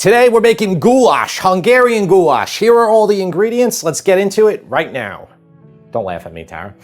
Today we're making goulash, Hungarian goulash. Here are all the ingredients. Let's get into it right now. Don't laugh at me, Tara.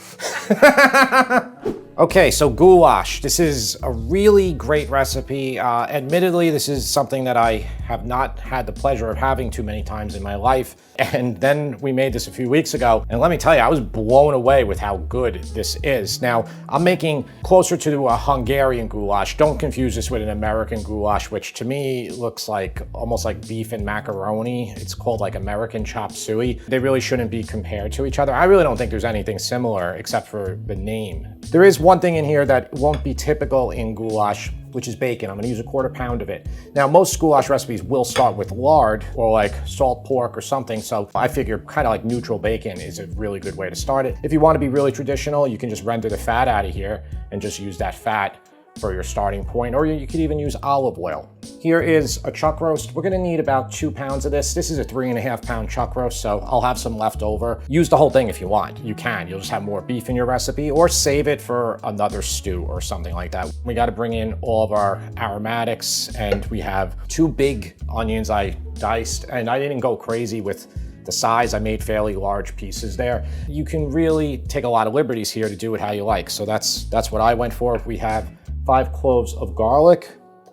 Okay, so goulash. This is a really great recipe. Admittedly, this is something that I have not had the pleasure of having too many times in my life. And then we made this a few weeks ago. And let me tell you, I was blown away with how good this is. Now, I'm making closer to a Hungarian goulash. Don't confuse this with an American goulash, which to me looks like almost like beef and macaroni. It's called like American chop suey. They really shouldn't be compared to each other. I really don't think there's anything similar except for the name. There is one thing in here that won't be typical in goulash, which is bacon. I'm gonna use a 1/4 pound of it. Now, most goulash recipes will start with lard or like salt pork or something, so I figure kind of like neutral bacon is a really good way to start it. If you want to be really traditional, you can just render the fat out of here and just use that fat for your starting point, or you could even use olive oil. Here is a chuck roast. We're gonna need about 2 pounds of this. This is a 3.5 pound chuck roast, so I'll have some left over. Use the whole thing if you want. You can. You'll just have more beef in your recipe, or save it for another stew or something like that. We gotta bring in all of our aromatics, and we have 2 big onions I diced, and I didn't go crazy with the size. I made fairly large pieces there. You can really take a lot of liberties here to do it how you like, so that's what I went for. We have 5 cloves of garlic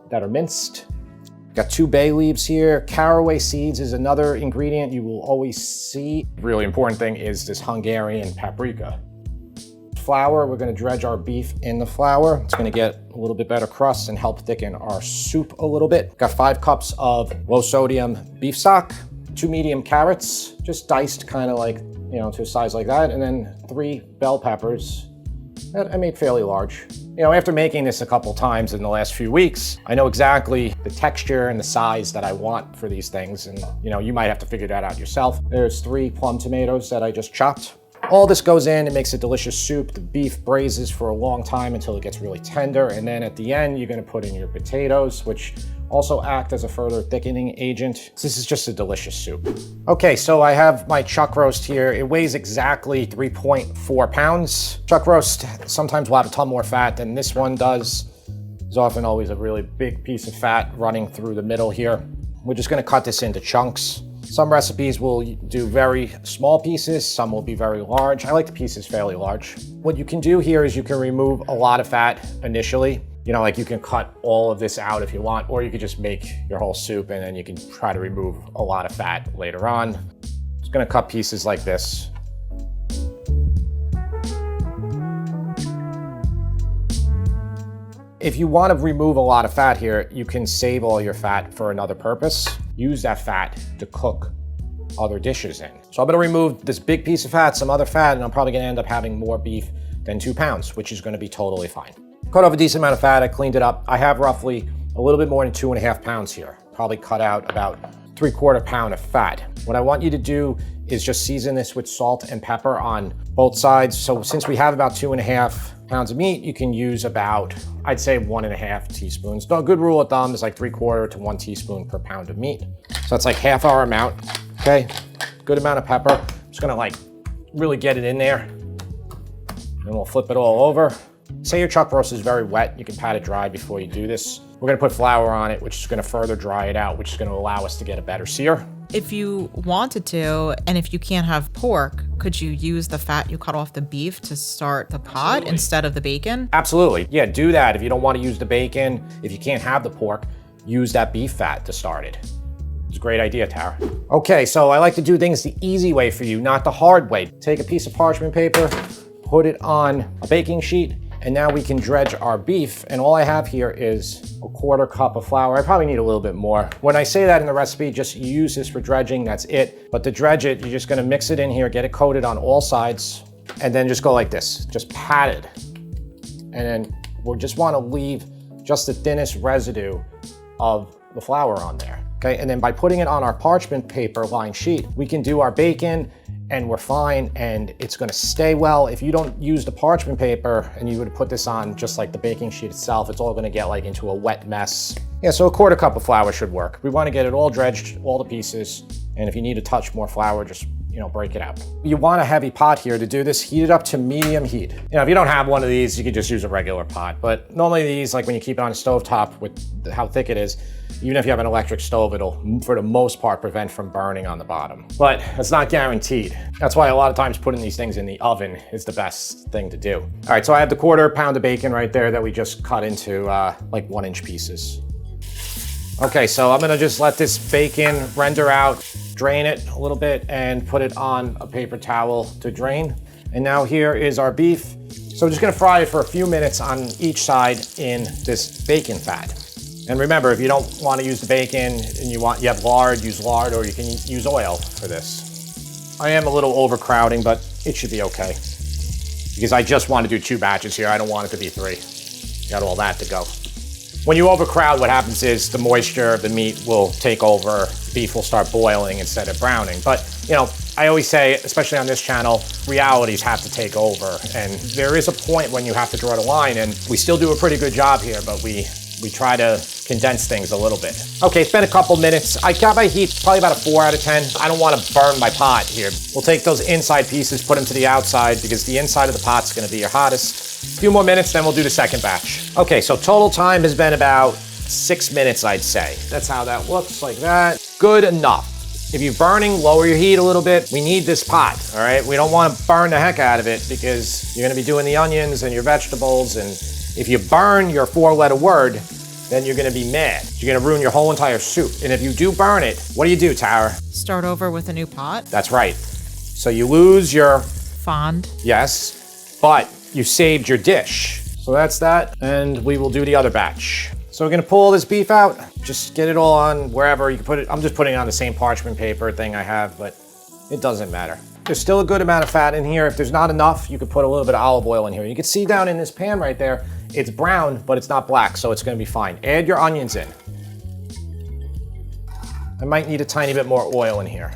that are minced. Got 2 bay leaves here. Caraway seeds is another ingredient you will always see. Really important thing is this Hungarian paprika. Flour, we're gonna dredge our beef in the flour. It's gonna get a little bit better crust and help thicken our soup a little bit. Got 5 cups of low sodium beef stock, 2 medium carrots, just diced kind of like, you know, to a size like that, and then 3 bell peppers that I made fairly large. You know, after making this a couple times in the last few weeks, I know exactly the texture and the size that I want for these things. And, you know, you might have to figure that out yourself. There's 3 plum tomatoes that I just chopped. All this goes in, it makes a delicious soup. The beef braises for a long time until it gets really tender. And then at the end, you're gonna put in your potatoes, which also act as a further thickening agent. This is just a delicious soup. Okay, so I have my chuck roast here. It weighs exactly 3.4 pounds. Chuck roast sometimes will have a ton more fat than this one does. There's often always a really big piece of fat running through the middle here. We're just gonna cut this into chunks. Some recipes will do very small pieces, some will be very large. I like the pieces fairly large. What you can do here is you can remove a lot of fat initially. You know, like you can cut all of this out if you want, or you could just make your whole soup and then you can try to remove a lot of fat later on. Just gonna cut pieces like this. If you want to remove a lot of fat here, you can save all your fat for another purpose. Use that fat to cook other dishes in. So I'm gonna remove this big piece of fat, some other fat, and I'm probably gonna end up having more beef than 2 pounds, which is gonna be totally fine. Cut off a decent amount of fat, I cleaned it up. I have roughly a little bit more than 2.5 pounds here. Probably cut out about 3/4 pound of fat. What I want you to do is just season this with salt and pepper on both sides. So since we have about 2.5 pounds of meat, you can use about, I'd say 1.5 teaspoons. A good rule of thumb is like 3/4 to 1 teaspoon per pound of meat. So that's like half our amount, okay? Good amount of pepper. I'm just gonna like really get it in there. And we'll flip it all over. Say your chuck roast is very wet, you can pat it dry before you do this. We're gonna put flour on it, which is gonna further dry it out, which is gonna allow us to get a better sear. If you wanted to, and if you can't have pork, could you use the fat you cut off the beef to start the pot instead of the bacon? Absolutely, yeah, do that. If you don't wanna use the bacon, if you can't have the pork, use that beef fat to start it. It's a great idea, Tara. Okay, so I like to do things the easy way for you, not the hard way. Take a piece of parchment paper, put it on a baking sheet, and now we can dredge our beef. And all I have here is a 1/4 cup of flour. I probably need a little bit more. When I say that in the recipe, just use this for dredging, that's it. But to dredge it, you're just gonna mix it in here, get it coated on all sides, and then just go like this, just pat it. And then we just wanna leave just the thinnest residue of the flour on there, okay? And then by putting it on our parchment paper lined sheet, we can do our bacon and we're fine, and it's gonna stay well. If you don't use the parchment paper and you would put this on just like the baking sheet itself, it's all gonna get like into a wet mess. Yeah, so a 1/4 cup of flour should work. We wanna get it all dredged, all the pieces, and if you need a touch more flour, just break it out. You want a heavy pot here to do this. Heat it up to medium heat. If you don't have one of these, you can just use a regular pot. But normally these, like when you keep it on a stovetop with how thick it is, even if you have an electric stove, it'll, for the most part, prevent from burning on the bottom. But it's not guaranteed. That's why a lot of times putting these things in the oven is the best thing to do. All right, so I have the 1/4 pound of bacon right there that we just cut into like 1-inch pieces. Okay, so I'm gonna just let this bacon render out, drain it a little bit, and put it on a paper towel to drain. And now here is our beef. So we're just gonna fry it for a few minutes on each side in this bacon fat. And remember, if you don't want to use the bacon and you have lard, use lard, or you can use oil for this. I am a little overcrowding, but it should be okay. Because I just want to do 2 batches here. I don't want it to be 3. Got all that to go. When you overcrowd, what happens is the moisture of the meat will take over. Beef will start boiling instead of browning. But, I always say, especially on this channel, realities have to take over. And there is a point when you have to draw the line, and we still do a pretty good job here, but we try to condense things a little bit. Okay, it's been a couple minutes. I got my heat probably about a 4 out of 10. I don't want to burn my pot here. We'll take those inside pieces, put them to the outside because the inside of the pot's gonna be your hottest. A few more minutes, then we'll do the second batch. Okay, so total time has been about 6 minutes, I'd say. That's how that looks, like that. Good enough. If you're burning, lower your heat a little bit. We need this pot, all right? We don't want to burn the heck out of it because you're gonna be doing the onions and your vegetables, and if you burn your 4-letter word, then you're gonna be mad. You're gonna ruin your whole entire soup. And if you do burn it, what do, Tara? Start over with a new pot? That's right. So you lose your... Fond. Yes, but you saved your dish. So that's that, and we will do the other batch. So we're gonna pull this beef out, just get it all on wherever you can put it. I'm just putting it on the same parchment paper thing I have, but it doesn't matter. There's still a good amount of fat in here. If there's not enough, you could put a little bit of olive oil in here. You can see down in this pan right there, it's brown, but it's not black, so it's gonna be fine. Add your onions in. I might need a tiny bit more oil in here.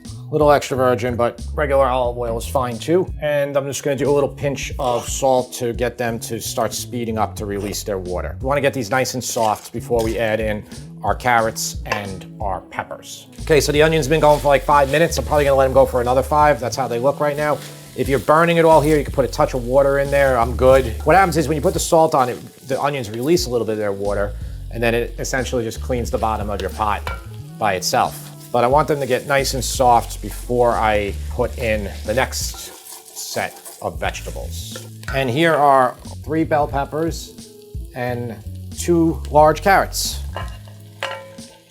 A little extra virgin, but regular olive oil is fine too. And I'm just gonna do a little pinch of salt to get them to start speeding up to release their water. We wanna get these nice and soft before we add in our carrots and our peppers. Okay, so the onion's been going for like 5 minutes. I'm probably gonna let them go for another 5. That's how they look right now. If you're burning it all here, you can put a touch of water in there. I'm good. What happens is when you put the salt on it, the onions release a little bit of their water, and then it essentially just cleans the bottom of your pot by itself. But I want them to get nice and soft before I put in the next set of vegetables. And here are 3 bell peppers and 2 large carrots.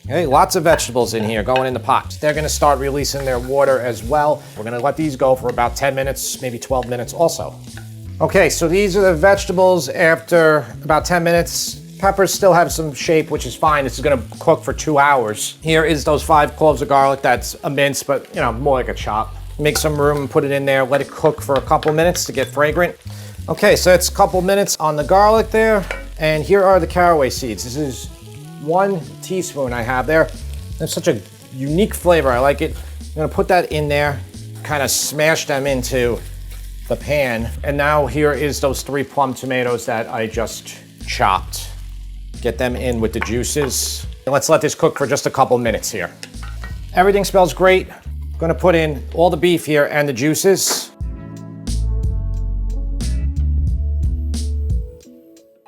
Okay, lots of vegetables in here going in the pot. They're gonna start releasing their water as well. We're gonna let these go for about 10 minutes, maybe 12 minutes also. Okay, so these are the vegetables after about 10 minutes. Peppers still have some shape, which is fine. This is gonna cook for 2 hours. Here is those 5 cloves of garlic. That's a mince, but more like a chop. Make some room and put it in there. Let it cook for a couple minutes to get fragrant. Okay, so it's a couple minutes on the garlic there. And here are the caraway seeds. This is 1 teaspoon I have there. That's such a unique flavor. I like it. I'm gonna put that in there, kind of smash them into the pan. And now here is those 3 plum tomatoes that I just chopped. Get them in with the juices. And let's let this cook for just a couple minutes here. Everything smells great. I'm gonna put in all the beef here and the juices.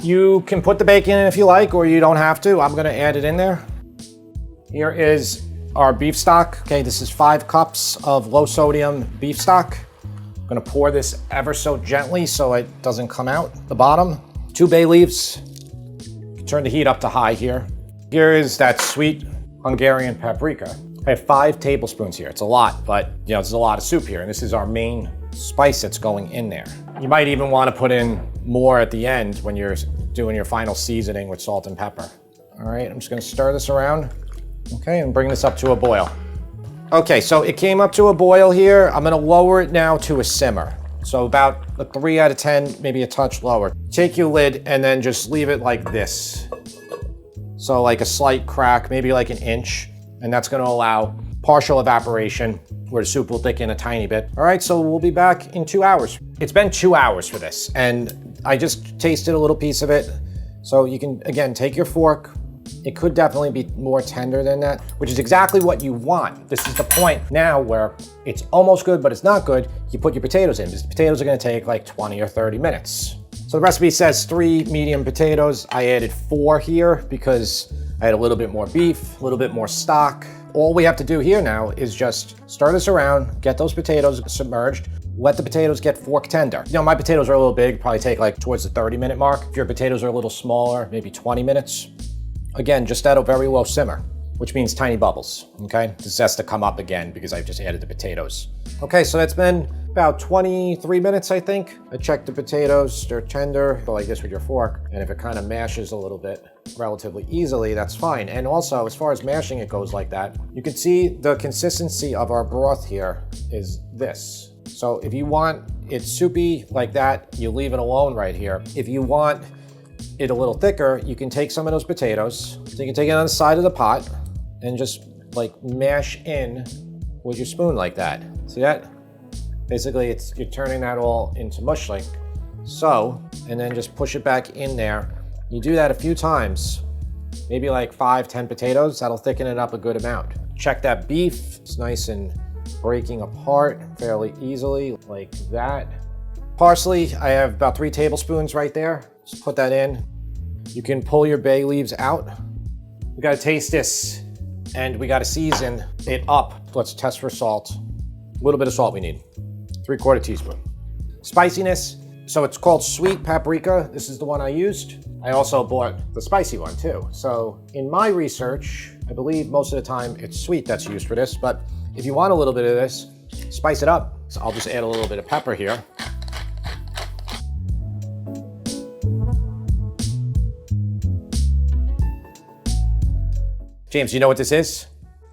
You can put the bacon in if you like, or you don't have to. I'm gonna add it in there. Here is our beef stock. Okay, this is 5 cups of low sodium beef stock. I'm gonna pour this ever so gently so it doesn't come out the bottom. 2 bay leaves. Turn the heat up to high here. Here is that sweet Hungarian paprika. I have 5 tablespoons here. It's a lot, but there's a lot of soup here, and this is our main spice that's going in there. You might even want to put in more at the end when you're doing your final seasoning with salt and pepper. All right, I'm just gonna stir this around. Okay, and bring this up to a boil. Okay, so it came up to a boil here. I'm gonna lower it now to a simmer. So about a 3 out of 10, maybe a touch lower. Take your lid and then just leave it like this. So like a slight crack, maybe like an inch, and that's gonna allow partial evaporation where the soup will thicken a tiny bit. All right, so we'll be back in 2 hours. It's been 2 hours for this, and I just tasted a little piece of it. So you can, again, take your fork, It could definitely be more tender than that, which is exactly what you want. This is the point now where it's almost good, but it's not good. You put your potatoes in, because the potatoes are gonna take like 20 or 30 minutes. So the recipe says 3 medium potatoes. I added 4 here because I had a little bit more beef, a little bit more stock. All we have to do here now is just stir this around, get those potatoes submerged, let the potatoes get fork tender. You know, my potatoes are a little big, probably take like towards the 30-minute mark. If your potatoes are a little smaller, maybe 20 minutes. Again, just at a very low simmer, which means tiny bubbles, okay? This has to come up again because I've just added the potatoes. Okay, so that's been about 23 minutes, I think. I checked the potatoes, they're tender, go like this with your fork, and if it kind of mashes a little bit relatively easily, that's fine. And also, as far as mashing it goes like that, you can see the consistency of our broth here is this. So if you want it soupy like that, you leave it alone right here. If you want it a little thicker, you can take some of those potatoes, so you can take it on the side of the pot and just like mash in with your spoon like that. See that? Basically, you're turning that all into mush like so, and then just push it back in there. You do that a few times, maybe like 5-10 potatoes, that'll thicken it up a good amount. Check that beef, it's nice and breaking apart fairly easily like that. Parsley, I have about 3 tablespoons right there. Just put that in. You can pull your bay leaves out. We gotta taste this and we gotta season it up. Let's test for salt. A little bit of salt we need. 3/4 teaspoon. Spiciness, so it's called sweet paprika. This is the one I used. I also bought the spicy one too. So in my research, I believe most of the time it's sweet that's used for this, but if you want a little bit of this, spice it up. So I'll just add a little bit of pepper here. James, you know what this is?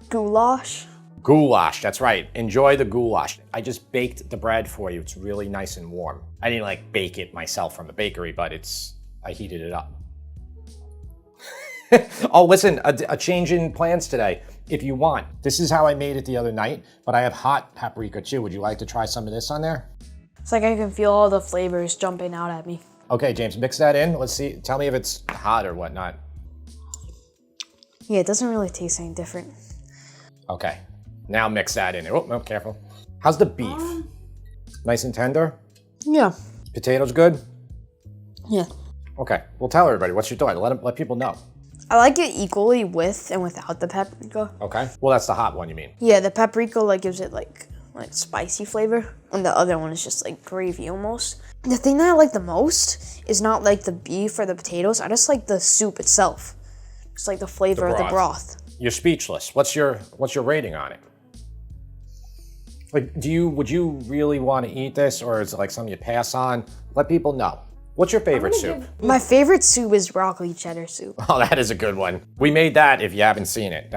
Goulash. Goulash, that's right. Enjoy the goulash. I just baked the bread for you. It's really nice and warm. I didn't like bake it myself from the bakery, but I heated it up. Oh, listen, a change in plans today. If you want, this is how I made it the other night, but I have hot paprika too. Would you like to try some of this on there? It's like I can feel all the flavors jumping out at me. Okay, James, mix that in. Let's see. Tell me if it's hot or whatnot. Yeah, it doesn't really taste any different. Okay, now mix that in. Oh, no, careful. How's the beef? Nice and tender? Yeah. Potatoes good? Yeah. Okay, well tell everybody, what's your thought? Let people know. I like it equally with and without the paprika. Okay, well that's the hot one you mean? Yeah, the paprika like gives it like spicy flavor, and the other one is just like gravy almost. The thing that I like the most is not like the beef or the potatoes. I just like the soup itself. Just like the flavor of the broth. You're speechless. What's your rating on it? Like, would you really want to eat this, or is it like something you pass on? Let people know. What's your favorite soup? My favorite soup is broccoli cheddar soup. Oh, that is a good one. We made that if you haven't seen it.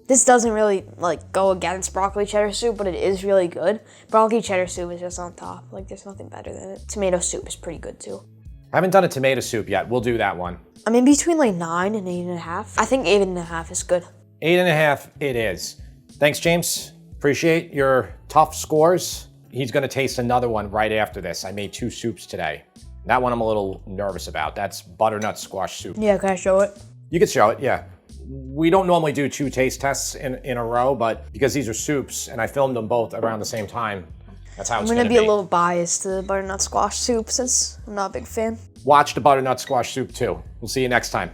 This doesn't really like go against broccoli cheddar soup, but it is really good. Broccoli cheddar soup is just on top. Like there's nothing better than it. Tomato soup is pretty good too. I haven't done a tomato soup yet. We'll do that one. I'm in between like 9 and 8.5. I think 8.5 is good. 8.5 it is. Thanks, James. Appreciate your tough scores. He's gonna taste another one right after this. I made 2 soups today. That one I'm a little nervous about. That's butternut squash soup. Yeah, can I show it? You can show it, yeah. We don't normally do 2 taste tests in a row, but because these are soups and I filmed them both around the same time, that's how it's gonna be. I'm gonna be a little biased to the butternut squash soup since I'm not a big fan. Watch the butternut squash soup too. We'll see you next time.